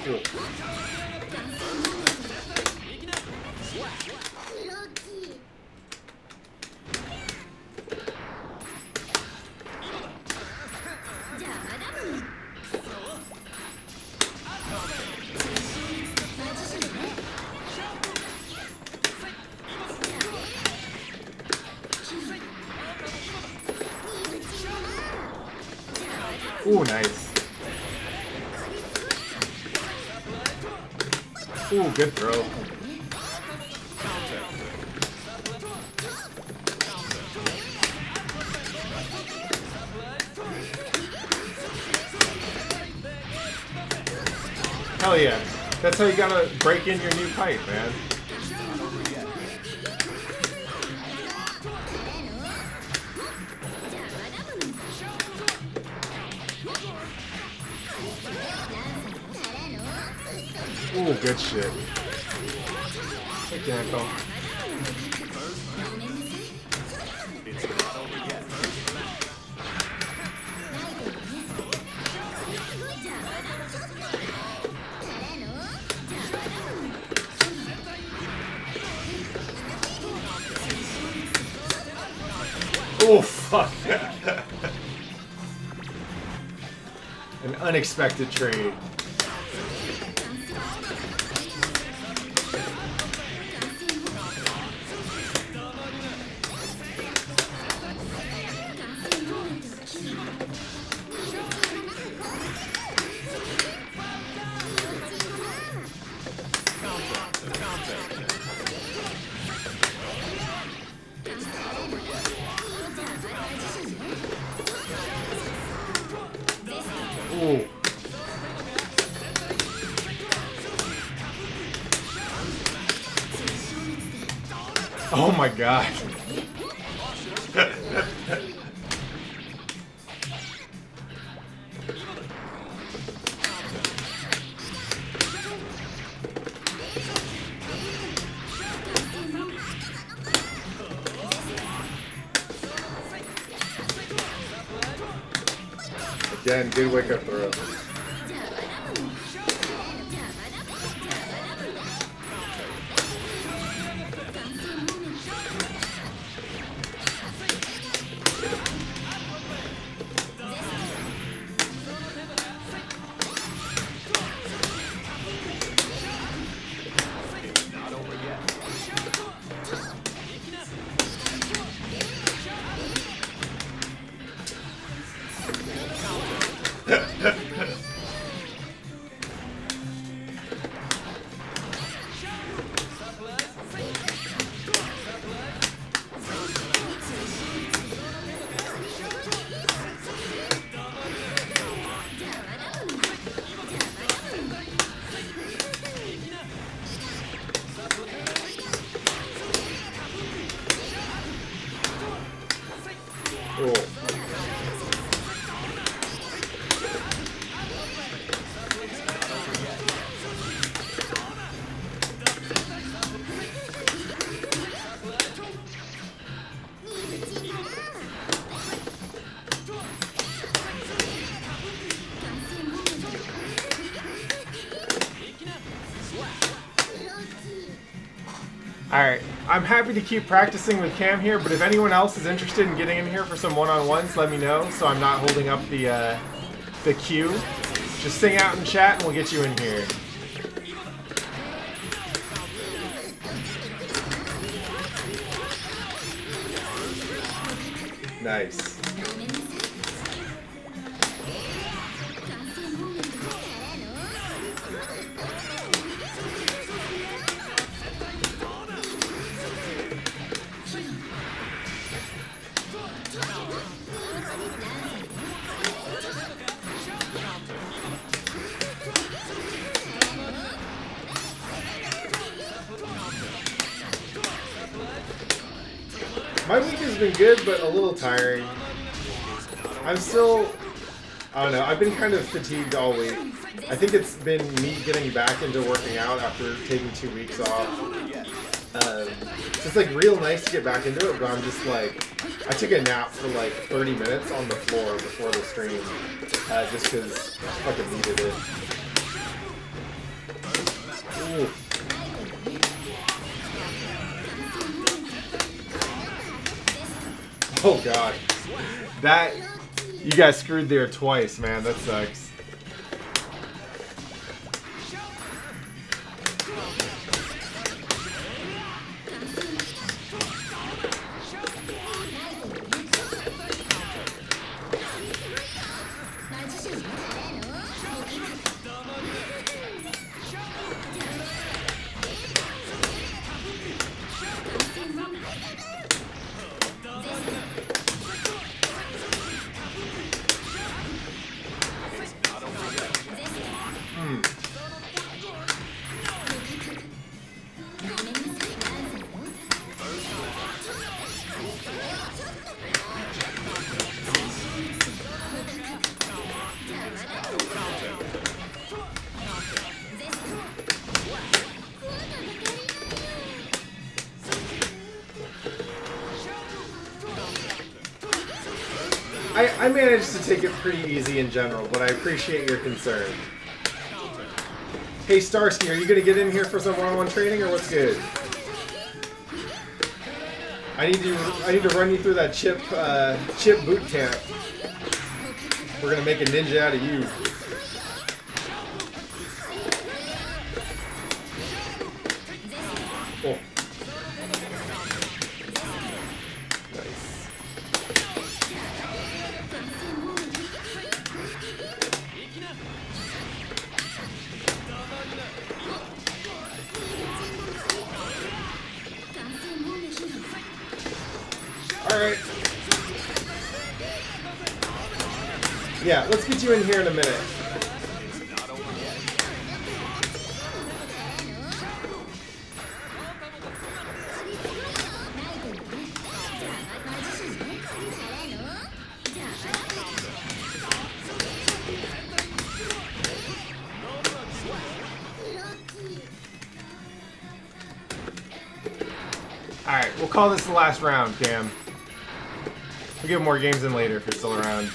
Cool. Ooh, nice. Ooh, good throw. Hell yeah. That's how you gotta break in your new pipe, man. Ooh, good shit. Take your ankle. Oh, fuck. An unexpected trade. Ooh. Oh my god. Again, good wake up throw. Cool. Alright, I'm happy to keep practicing with Cam here, but if anyone else is interested in getting in here for some one-on-ones, let me know so I'm not holding up the queue. Just sing out in chat and we'll get you in here. Nice. My week has been good, but a little tiring. I'm still, I don't know, I've been kind of fatigued all week. I think it's been me getting back into working out after taking 2 weeks off. So it's like real nice to get back into it, but I'm just like, I took a nap for like 30 minutes on the floor before the stream, just because I fucking needed it. Oh god. That... You guys screwed there twice, man. That sucks. I managed to take it pretty easy in general, but I appreciate your concern. Hey Starrrsky, are you gonna get in here for some one-on-one training, or what's good? I need to run you through that Chipp boot camp. We're gonna make a ninja out of you. Oh. Alright. Yeah, let's get you in here in a minute. Alright, we'll call this the last round, Cam. We'll get more games in later if you're still around.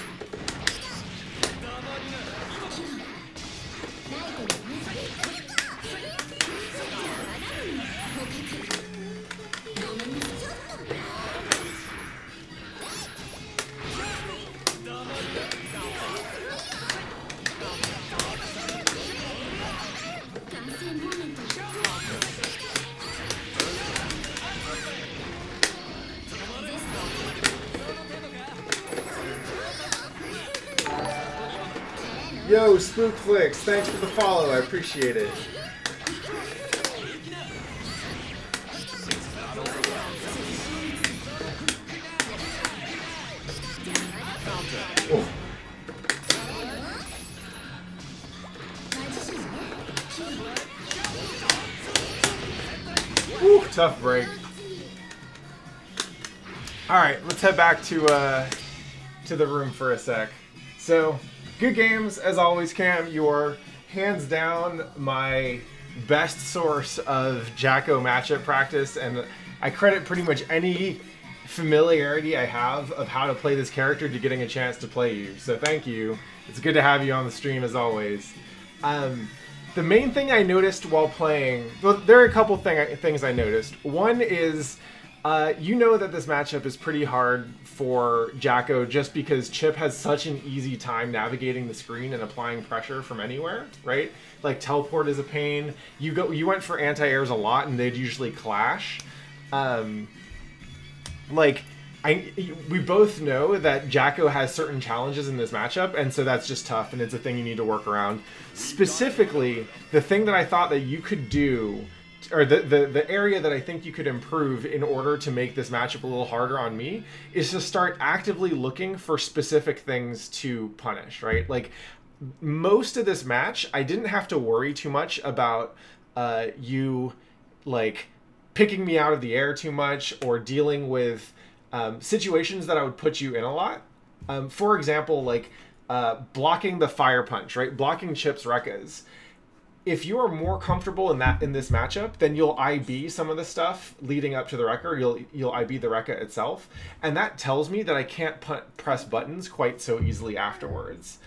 Yo, Spookflix, thanks for the follow, I appreciate it. Oh. Woo, tough break. Alright, let's head back to the room for a sec. So, good games, as always, Cam. You're hands down my best source of Jacko matchup practice, and I credit pretty much any familiarity I have of how to play this character to getting a chance to play you. So thank you. It's good to have you on the stream, as always. The main thing I noticed while playing... Well, there are a couple things I noticed. One is... you know that this matchup is pretty hard for Jacko just because Chipp has such an easy time navigating the screen and applying pressure from anywhere, right? Like teleport is a pain. You went for anti-airs a lot and they'd usually clash. We both know that Jacko has certain challenges in this matchup, and so that's just tough, and it's a thing you need to work around. Specifically, the thing that I thought that you could do, or the area that I think you could improve in order to make this matchup a little harder on me, is to start actively looking for specific things to punish, right? Like, most of this match, I didn't have to worry too much about you, like, picking me out of the air too much or dealing with situations that I would put you in a lot. For example, like blocking the fire punch, right? Blocking Chipp's Rekkas. If you are more comfortable in this matchup, then you'll IB some of the stuff leading up to the Rekka, you'll IB the Rekka itself, and that tells me that I can't press buttons quite so easily afterwards.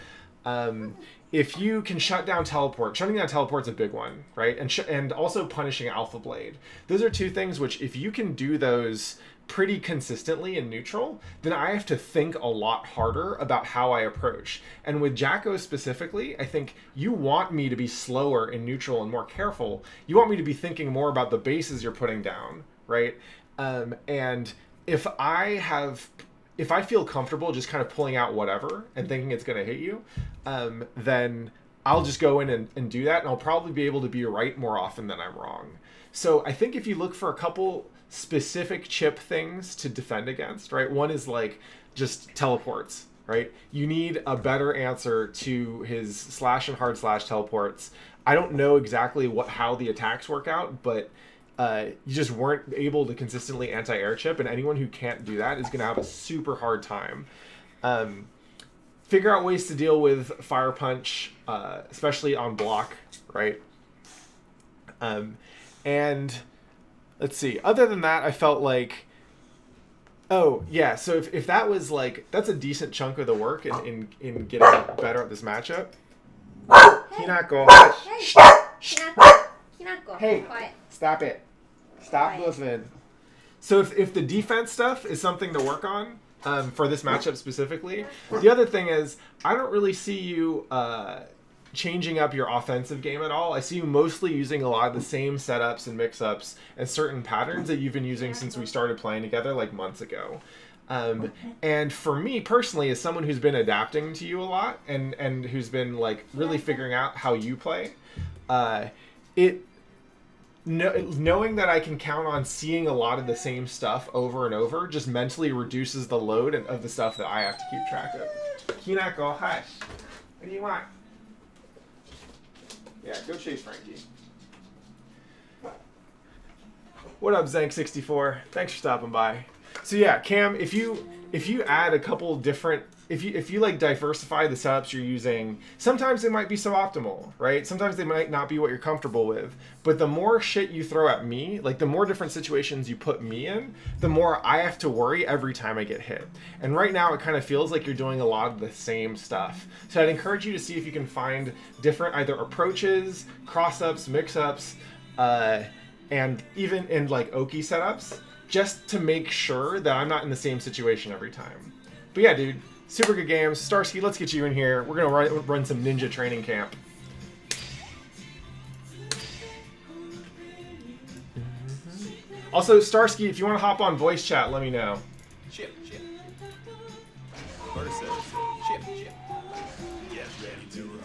If you can shut down teleport, shutting down teleport's a big one, right? And also punishing Alpha Blade. Those are two things which, if you can do those pretty consistently in neutral, then I have to think a lot harder about how I approach. And with Jacko specifically, I think you want me to be slower in neutral and more careful. You want me to be thinking more about the bases you're putting down, right? And if I feel comfortable just kind of pulling out whatever and thinking it's going to hit you, then I'll just go in and do that, and I'll probably be able to be right more often than I'm wrong. So I think if you look for a couple specific Chipp things to defend against, right? One is like just teleports, right? You need a better answer to his slash and hard slash teleports. I don't know exactly how the attacks work out, but you just weren't able to consistently anti-air Chipp, and anyone who can't do that is going to have a super hard time. Figure out ways to deal with Fire Punch, especially on block, right? And let's see. Other than that, I felt like, oh yeah. So if that was like, that's a decent chunk of the work in getting better at this matchup. Hinako, Hinako, hey, quiet. Stop it. Stop Quiet. listening. So if the defense stuff is something to work on for this matchup specifically, the other thing is I don't really see you changing up your offensive game at all. I see you mostly using a lot of the same setups and mix-ups and certain patterns that you've been using since we started playing together like months ago. And for me personally, as someone who's been adapting to you a lot and who's been like really figuring out how you play, knowing that I can count on seeing a lot of the same stuff over and over just mentally reduces the load of the stuff that I have to keep track of. Hinako, hush. What do you want? Yeah, go chase Frankie. What up, Zank64? Thanks for stopping by. So yeah, Cam, if you add a couple different, if you like diversify the setups you're using, sometimes they might be suboptimal, right? Sometimes they might not be what you're comfortable with. But the more shit you throw at me, like the more different situations you put me in, the more I have to worry every time I get hit. And right now it kind of feels like you're doing a lot of the same stuff. So I'd encourage you to see if you can find different either approaches, cross-ups, mix-ups, and even in like Oki setups, just to make sure that I'm not in the same situation every time. But yeah, dude, super good games. Starrrsky, let's get you in here. We're going to run some ninja training camp. Also, Starrrsky, if you want to hop on voice chat, let me know. Chipp. Versus Chipp. Get ready to rock.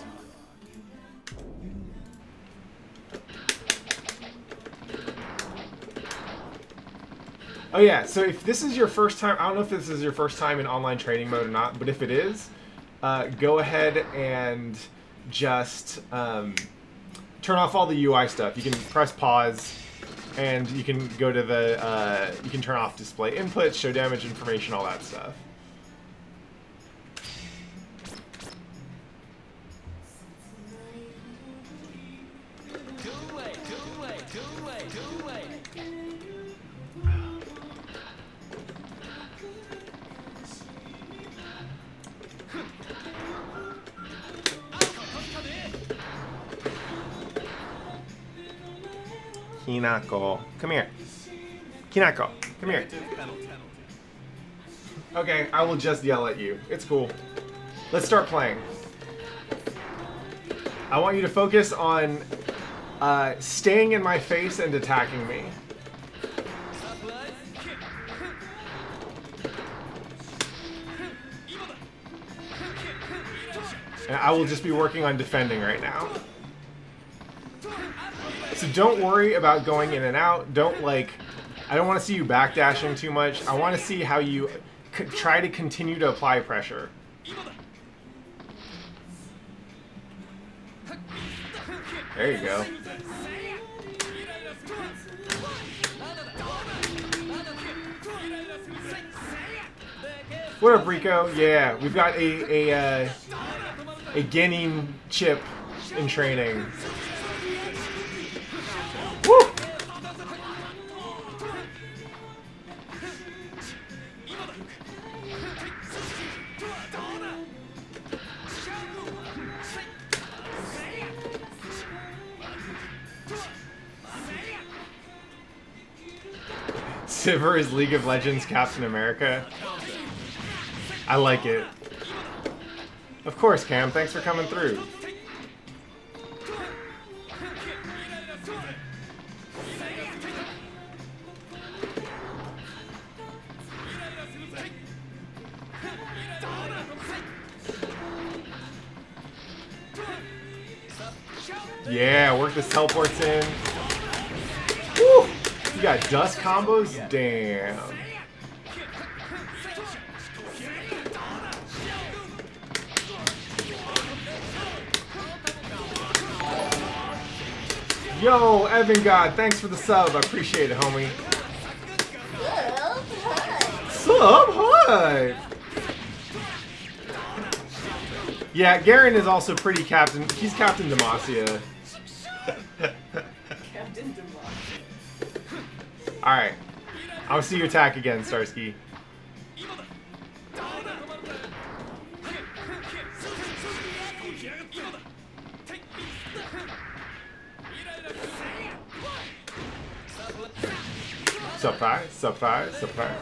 Oh yeah, so if this is your first time, I don't know if this is your first time in online training mode or not, but if it is, go ahead and just turn off all the UI stuff. You can press pause, and you can go to the, you can turn off display inputs, show damage information, all that stuff. Hinako, come here. Hinako, come here. Okay, I will just yell at you. It's cool. Let's start playing. I want you to focus on staying in my face and attacking me. And I will just be working on defending right now. So don't worry about going in and out. Don't like, I don't want to see you backdashing too much. I want to see how you try to continue to apply pressure. There you go. What up, Rico? Yeah, we've got a Genin Chipp in training. Woo! Sivir is League of Legends Captain America. I like it. Of course, Cam. Thanks for coming through. Yeah, work this teleports in. Woo! You got dust combos? Damn. Yo, Evan God, thanks for the sub. I appreciate it, homie. Sub, hi! Yeah, Garen is also pretty Captain. He's Captain Demacia. Captain Demacia. Alright. I'll see you attack again, Starsky. Surprise, surprise, surprise.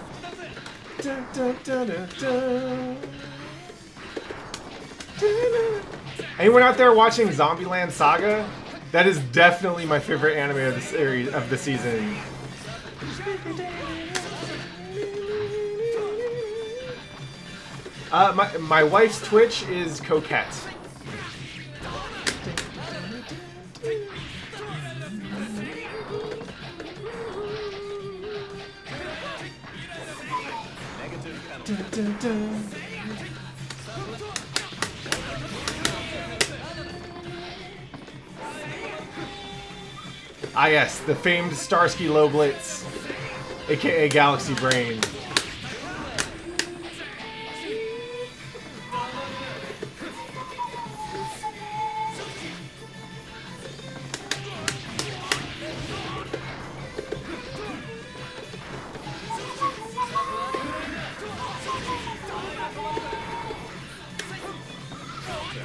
Dun, dun, dun, dun, dun. Anyone out there watching Zombieland Saga? That is definitely my favorite anime of the series of the season. My wife's Twitch is Coquette. Dun, dun, dun. Ah yes, the famed Starsky Low Blitz, aka Galaxy Brain.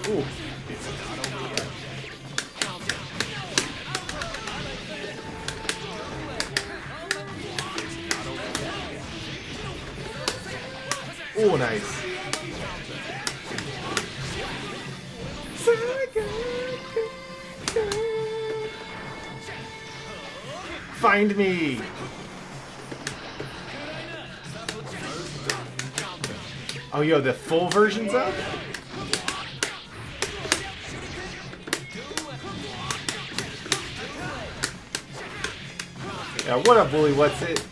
Ooh. Oh, nice. Find me. Oh, yo, the full version's up? Yeah, what up, bully? What's it?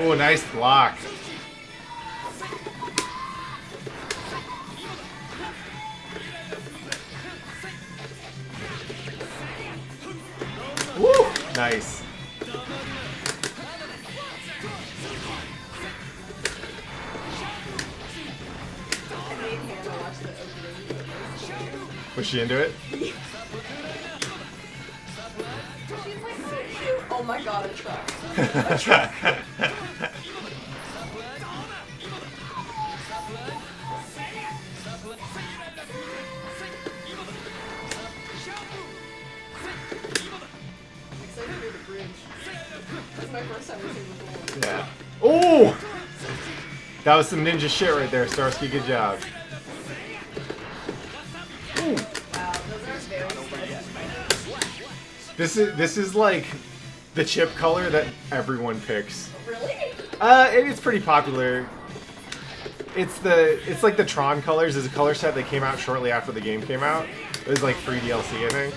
Oh, nice block. Woo! Nice. Was she into it? Oh my god, a truck. A truck. That's my first time using the ball. Yeah. Oh! That was some ninja shit right there, Starsky. Good job. Ooh. Wow, those are very spicy. This is like the Chipp color that everyone picks. Really? It's pretty popular. It's like the Tron colors is a color set that came out shortly after the game came out. It was like free DLC, I think.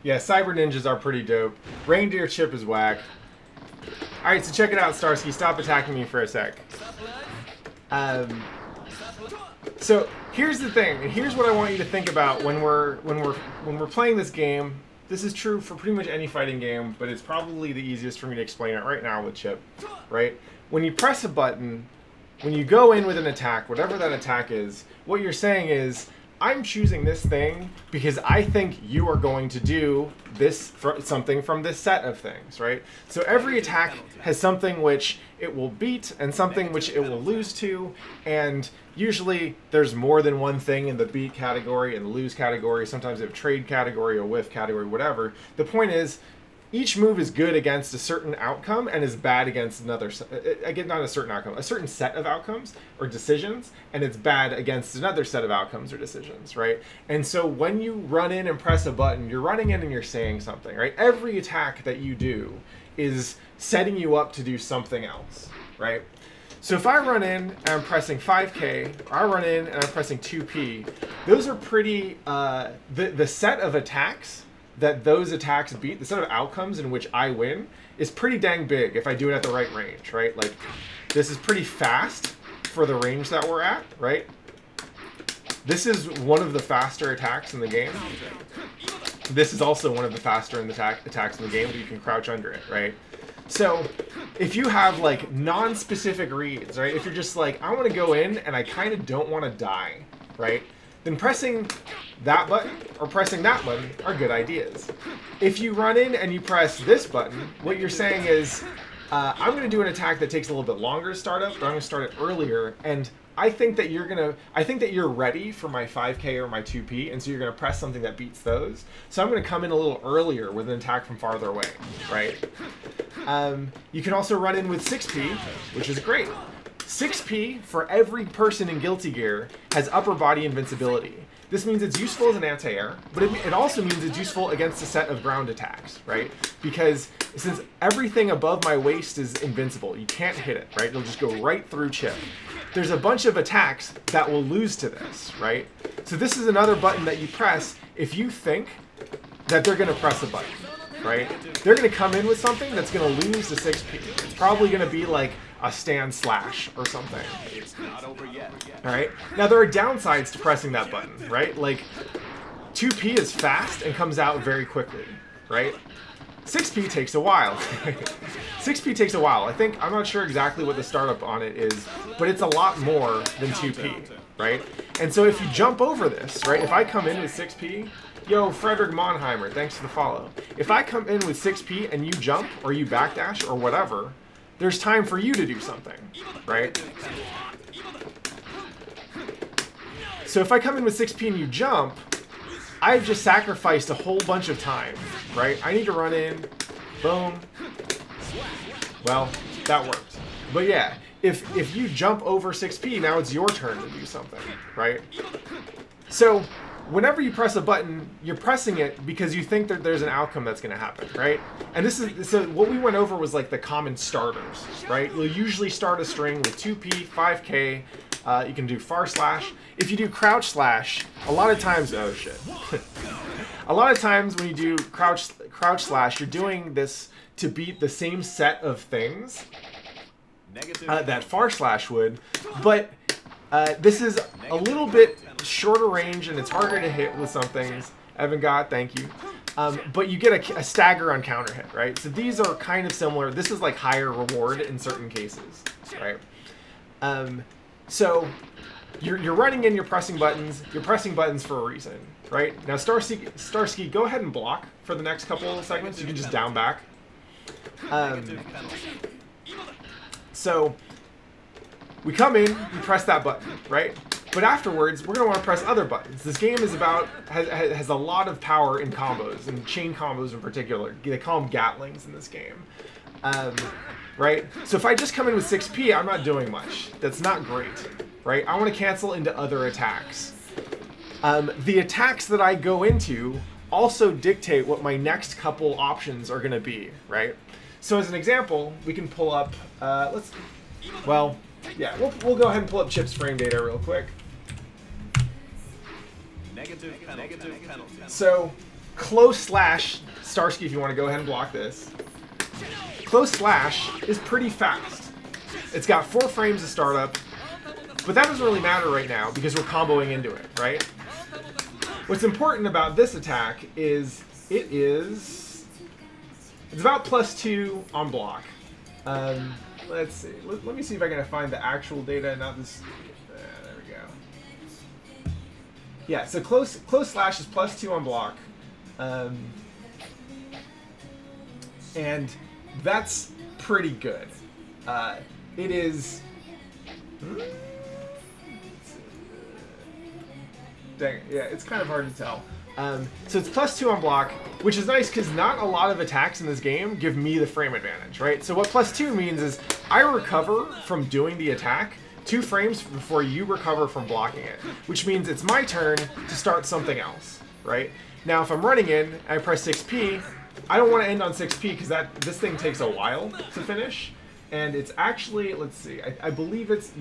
Yeah, Cyber Ninjas are pretty dope. Reindeer Chipp is whack. Alright, so check it out, Starrrsky. Stop attacking me for a sec. So here's the thing, and here's what I want you to think about when we're playing this game. This is true for pretty much any fighting game, but it's probably the easiest for me to explain it right now with Chipp. Right? When you press a button, when you go in with an attack, whatever that attack is, what you're saying is, I'm choosing this thing because I think you are going to do this something from this set of things, right? So every attack has something which it will beat and something which it will lose to, and usually there's more than one thing in the beat category and the lose category. Sometimes they have trade category or whiff category, whatever. The point is, each move is good against a certain outcome and is bad against another, again, not a certain outcome, a certain set of outcomes or decisions, and it's bad against another set of outcomes or decisions, right? And so when you run in and press a button, you're running in and you're saying something, right? Every attack that you do is setting you up to do something else, right? So if I run in and I'm pressing 5K, or I run in and I'm pressing 2P, those are pretty, the set of attacks that those attacks beat, the set of outcomes in which I win, is pretty dang big if I do it at the right range, right? Like, this is pretty fast for the range that we're at, right? This is one of the faster attacks in the game. This is also one of the faster attacks in the game, but you can crouch under it, right? So, if you have, like, non-specific reads, right? If you're just like, I want to go in and I kind of don't want to die, right? Then pressing that button or pressing that button are good ideas. If you run in and you press this button, what you're saying is, I'm going to do an attack that takes a little bit longer to start up, but I'm going to start it earlier, and I think that you're ready for my 5K or my 2P, and so you're going to press something that beats those. So I'm going to come in a little earlier with an attack from farther away, right? You can also run in with 6P, which is great. 6P for every person in Guilty Gear has upper body invincibility. This means it's useful as an anti-air, but it also means it's useful against a set of ground attacks, right? Because since everything above my waist is invincible, you can't hit it, right? It'll just go right through Chipp. There's a bunch of attacks that will lose to this, right? So this is another button that you press if you think that they're going to press a button, right? They're going to come in with something that's going to lose to 6P. It's probably going to be like a stand slash or something. It's not over yet. All right. Now there are downsides to pressing that button, right? Like 2P is fast and comes out very quickly, right? 6P takes a while. 6P takes a while. I'm not sure exactly what the startup on it is, but it's a lot more than 2P, right? And so if you jump over this, right? If I come in with 6P, yo, Frederick Monheimer, thanks for the follow. If I come in with 6P and you jump or you backdash or whatever, there's time for you to do something, right? So if I come in with 6P and you jump, I've just sacrificed a whole bunch of time, right? I need to run in, boom. Well, that worked. But yeah, if you jump over 6P, now it's your turn to do something, right? So whenever you press a button, you're pressing it because you think that there's an outcome that's going to happen, right? And so what we went over was like the common starters, right? You'll usually start a string with 2P, 5K. You can do far slash. If you do crouch slash, a lot of times, oh shit. A lot of times when you do crouch slash, you're doing this to beat the same set of things that far slash would, but this is a little bit shorter range and it's harder to hit with some things. Evan Gott, thank you. But you get a stagger on counter hit, right? So these are kind of similar. This is like higher reward in certain cases, right? So you're running in, you're pressing buttons. You're pressing buttons for a reason, right? Now Starrrsky, go ahead and block for the next couple of segments. You can just down back. So we come in, we press that button, right? But afterwards, we're going to want to press other buttons. This game is has a lot of power in combos, and chain combos in particular. They call them Gatlings in this game. Right? So if I just come in with 6P, I'm not doing much. That's not great, right? I want to cancel into other attacks. The attacks that I go into also dictate what my next couple options are going to be, right? So as an example, we can pull up, we'll go ahead and pull up Chipp's frame data real quick. Negative penalty. So close slash, Starrrsky, if you want to go ahead and block this. Close slash is pretty fast. It's got 4 frames of startup, but that doesn't really matter right now because we're comboing into it, right? What's important about this attack is it's about +2 on block. Let's see. Let me see if I can find the actual data, not this. There we go. Yeah, so close slash is +2 on block, and that's pretty good. It is. Dang it, yeah, it's kind of hard to tell. So it's +2 on block, which is nice because not a lot of attacks in this game give me the frame advantage, right? So what +2 means is I recover from doing the attack 2 frames before you recover from blocking it, which means it's my turn to start something else, right? Now, if I'm running in and I press 6P, I don't want to end on 6P because this thing takes a while to finish. And it's actually, let's see, I believe it's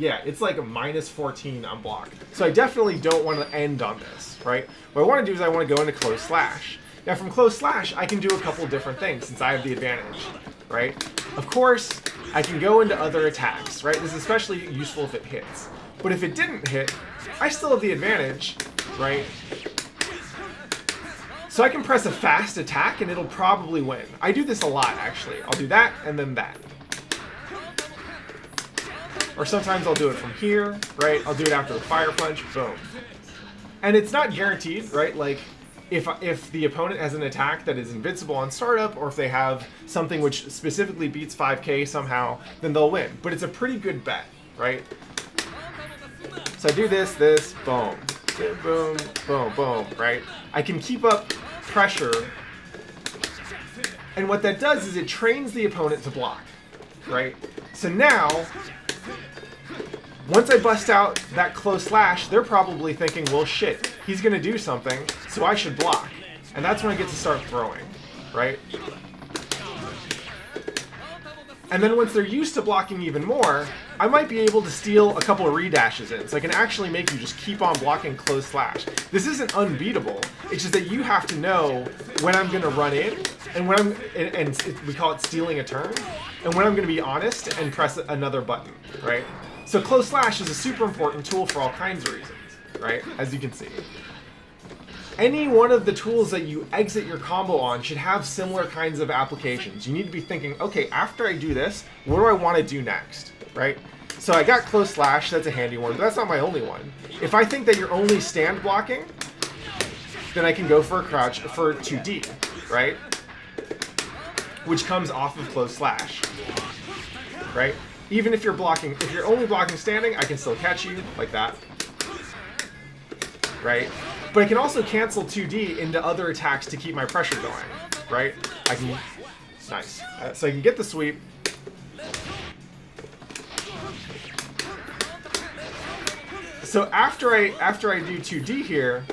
like a -14 on block. So I definitely don't want to end on this, right? What I want to do is I want to go into close slash. Now from close slash, I can do a couple different things since I have the advantage, right? Of course, I can go into other attacks, right? This is especially useful if it hits. But if it didn't hit, I still have the advantage, right? So I can press a fast attack and it'll probably win. I do this a lot, actually. I'll do that and then that. Or sometimes I'll do it from here, right? I'll do it after the fire punch, boom. And it's not guaranteed, right? Like, if the opponent has an attack that is invincible on startup, or if they have something which specifically beats 5k somehow, then they'll win. But it's a pretty good bet, right? So I do this, boom. Boom, boom, boom, right? I can keep up pressure. And what that does is it trains the opponent to block, right? So now, once I bust out that close slash, they're probably thinking, well, shit, he's going to do something, so I should block. And that's when I get to start throwing, right? And then once they're used to blocking even more, I might be able to steal a couple of redashes in, so I can actually make you just keep on blocking close slash. This isn't unbeatable, it's just that you have to know when I'm going to run in, and when we call it stealing a turn, and when I'm going to be honest and press another button, right? So close slash is a super important tool for all kinds of reasons, right? As you can see. Any one of the tools that you exit your combo on should have similar kinds of applications. You need to be thinking, okay, after I do this, what do I want to do next, right? So I got close slash, that's a handy one, but that's not my only one. If I think that you're only stand blocking, then I can go for a crouch for 2D, right? Which comes off of close slash, right? Even if you're blocking, if you're only blocking standing, I can still catch you, like that. Right? But I can also cancel 2D into other attacks to keep my pressure going. Right? I can... Nice. So I can get the sweep. So after I do 2D here...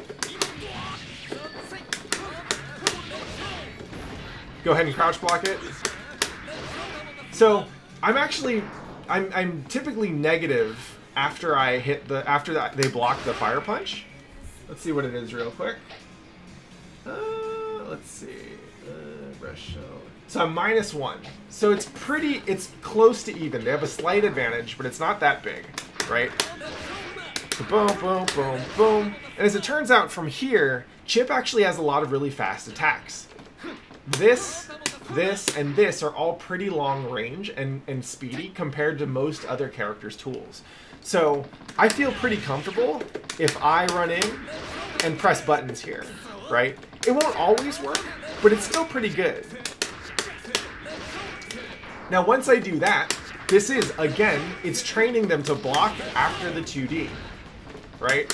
Go ahead and crouch block it. So I'm typically negative after I hit after they block the fire punch. Let's see what it is real quick. Let's see. So I'm -1. So it's close to even. They have a slight advantage, but it's not that big, right? So boom, boom, boom, boom. And as it turns out from here, Chipp actually has a lot of really fast attacks. This, and this are all pretty long range and speedy compared to most other characters' tools. So I feel pretty comfortable if I run in and press buttons here, right? It won't always work, but it's still pretty good. Now once I do that, this is, again, it's training them to block after the 2D, right?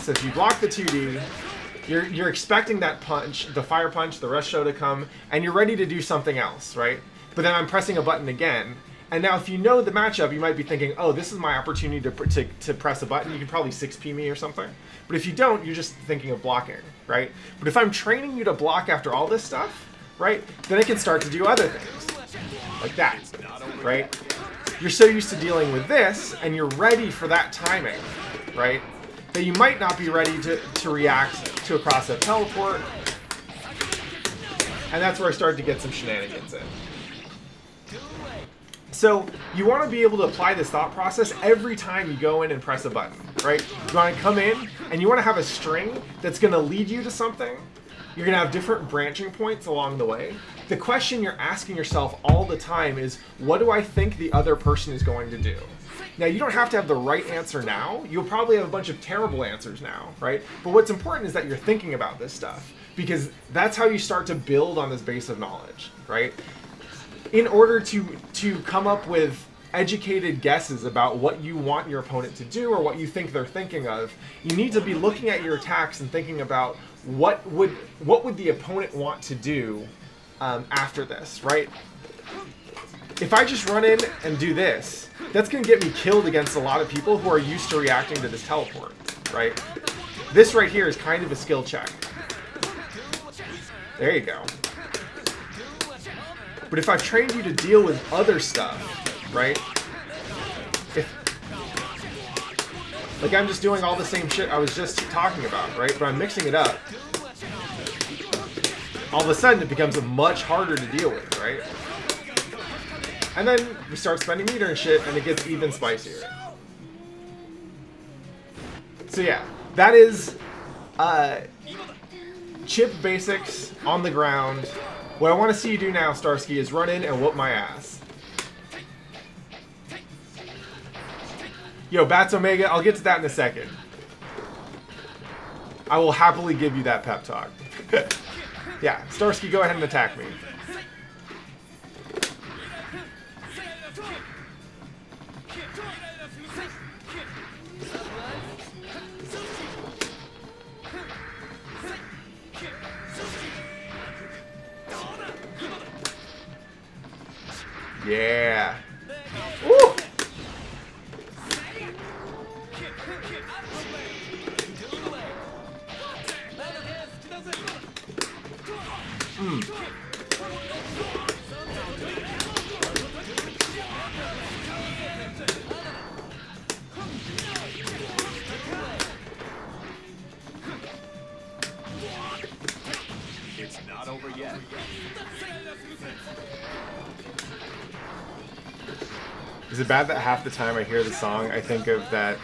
So if you block the 2D, you're expecting that punch, the fire punch, the rush show to come, and you're ready to do something else, right? But then I'm pressing a button again, and now if you know the matchup, you might be thinking, oh, this is my opportunity to press a button. You can probably 6P me or something. But if you don't, you're just thinking of blocking, right? But if I'm training you to block after all this stuff, right, then I can start to do other things, like that, right? You're so used to dealing with this, and you're ready for that timing, right? that you might not be ready to react to a cross-up teleport. And that's where I started to get some shenanigans in. So you want to be able to apply this thought process every time you go in and press a button, right? You want to come in and you want to have a string that's going to lead you to something. You're going to have different branching points along the way. The question you're asking yourself all the time is, what do I think the other person is going to do? Now, you don't have to have the right answer now. You'll probably have a bunch of terrible answers now, right? But what's important is that you're thinking about this stuff, because that's how you start to build on this base of knowledge, right? In order to come up with educated guesses about what you want your opponent to do or what you think they're thinking of, you need to be looking at your attacks and thinking about what would the opponent want to do after this, right? If I just run in and do this, that's going to get me killed against a lot of people who are used to reacting to this teleport, right? This right here is kind of a skill check. There you go. But if I've trained you to deal with other stuff, right? Like I'm just doing all the same shit I was just talking about, right? But I'm mixing it up. All of a sudden it becomes much harder to deal with, right? And then we start spending meter and shit, and it gets even spicier. So yeah, that is Chipp basics on the ground. What I want to see you do now, Starrsky, is run in and whoop my ass. Yo, Bats Omega, I'll get to that in a second. I will happily give you that pep talk. Yeah, Starrsky, go ahead and attack me. Yeah. Woo! It's not over yet. Is it bad that half the time I hear the song, I think of that,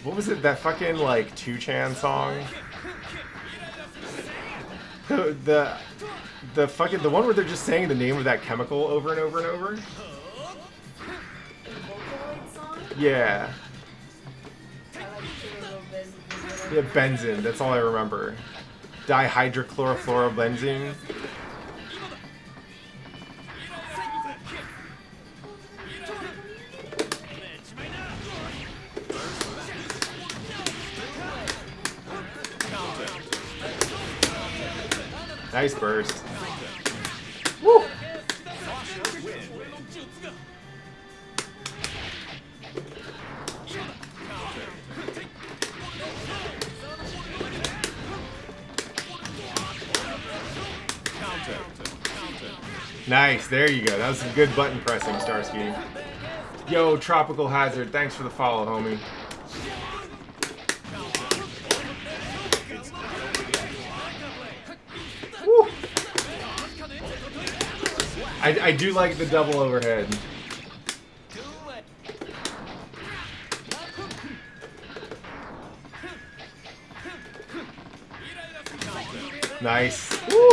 what was it, that fucking, like, 2chan song? The one where they're just saying the name of that chemical over and over and over? Yeah. Yeah, benzene, that's all I remember. Dihydrochlorofluorobenzene. Nice burst. Woo! Nice, there you go. That was some good button pressing, Starrsky. Yo, Tropical Hazard, thanks for the follow, homie. Woo. I do like the double overhead. Nice. Woo.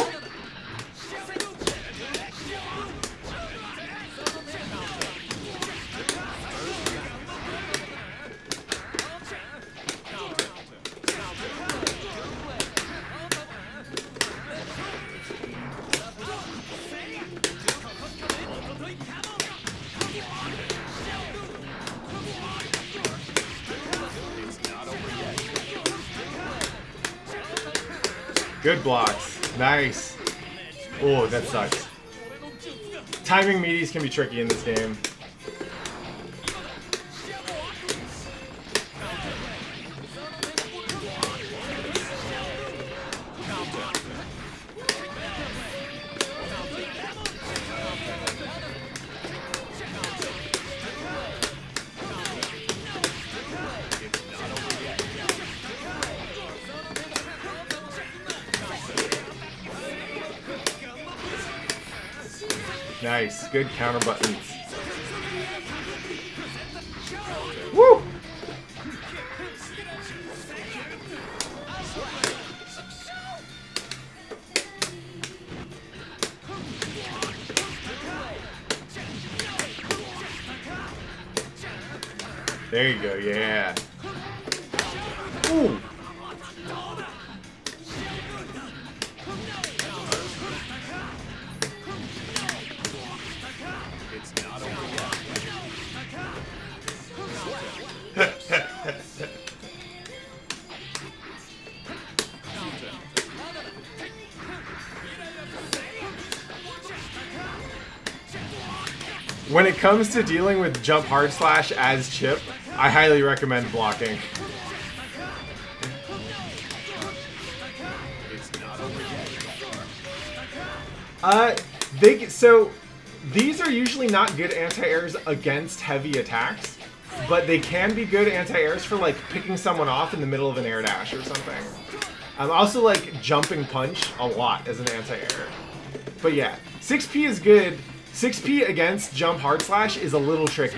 Good blocks. Nice. Oh, that sucks. Timing meaties can be tricky in this game. Nice. Good counter buttons. Woo! There you go, yeah. Ooh! It's not over yet. When it comes to dealing with jump hard slash as Chipp, I highly recommend blocking. It's not over yet. So these are usually not good anti-airs against heavy attacks, but they can be good anti-airs for like picking someone off in the middle of an air dash or something. I'm also like jumping punch a lot as an anti-air. But yeah, 6P is good. 6P against jump hard slash is a little tricky.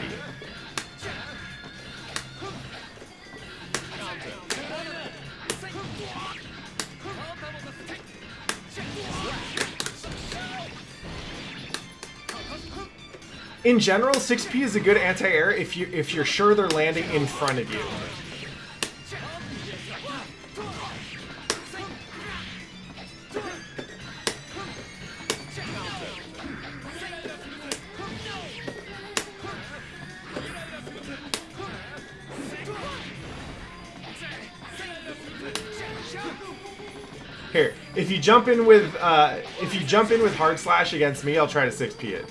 In general, 6P is a good anti-air if you're sure they're landing in front of you. Here, if you jump in with hard slash against me, I'll try to 6P it.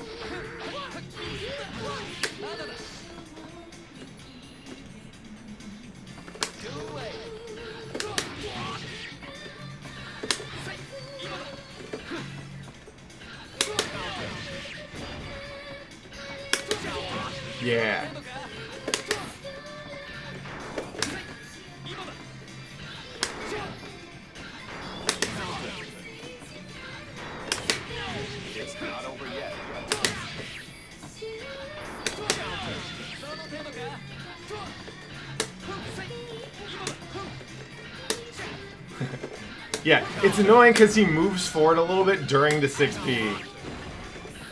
Yeah. It's not over yet. Yeah, it's annoying because he moves forward a little bit during the 6P.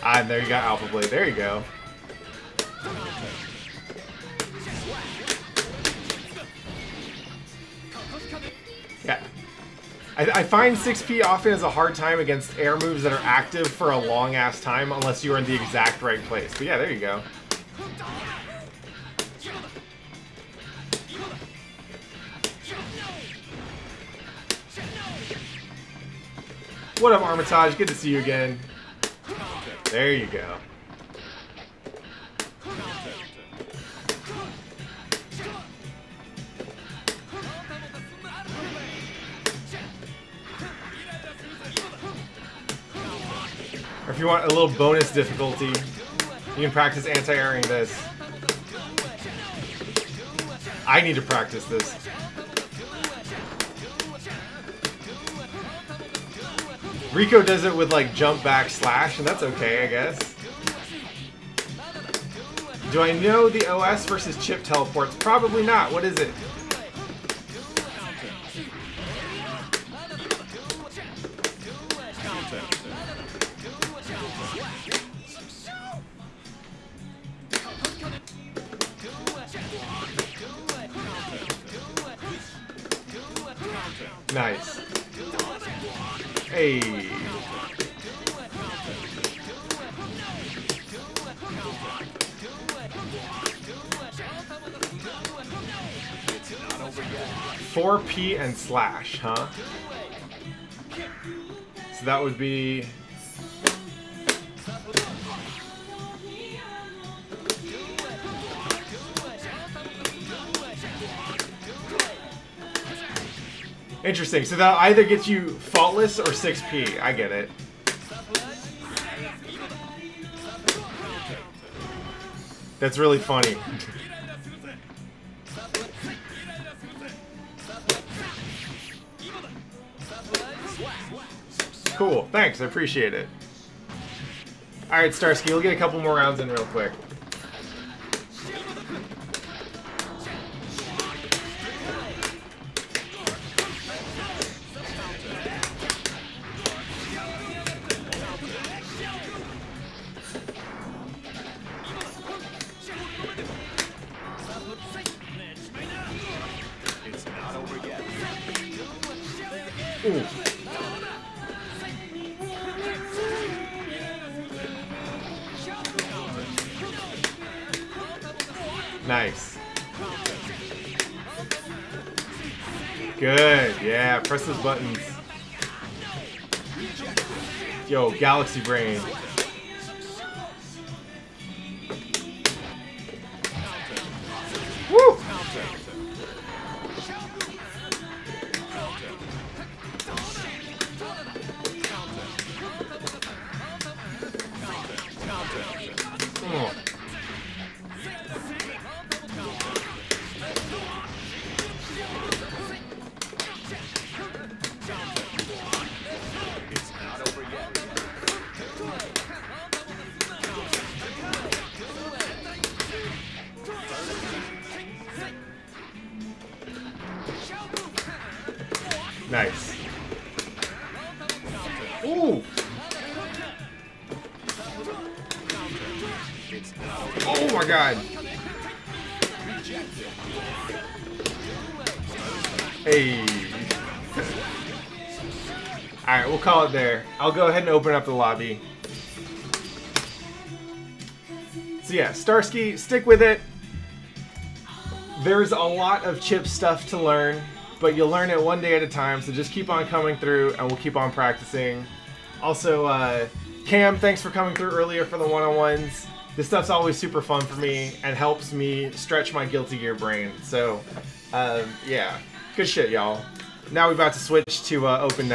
Ah, and there you got Alpha Blade. There you go. Yeah. I find 6P often is a hard time against air moves that are active for a long-ass time unless you are in the exact right place. But yeah, there you go. What up, Armitage? Good to see you again. There you go. Or if you want a little bonus difficulty, you can practice anti-airing this. I need to practice this. Rico does it with like jump back slash, and that's okay, I guess. Do I know the OS versus Chipp teleports? Probably not. What is it? Nice. Hey. It's not over yet. 4P and slash, huh? So that would be... Interesting. So that'll either get you faultless or 6P. I get it. That's really funny. Cool. Thanks. I appreciate it. Alright, Starsky, we'll get a couple more rounds in real quick. It's not over yet. Ooh. Nice. Good. Yeah, press those buttons. Yo, Galaxy Brain. Woo! Oh. It's not over yet. Nice. Ooh! It's not over. Oh my god! Hey! Alright, we'll call it there. I'll go ahead and open up the lobby. So yeah, Starsky, stick with it. There's a lot of Chipp stuff to learn, but you'll learn it one day at a time, so just keep on coming through and we'll keep on practicing. Also, Cam, thanks for coming through earlier for the one-on-ones. This stuff's always super fun for me and helps me stretch my Guilty Gear brain. So, yeah, good shit, y'all. Now we're about to switch to open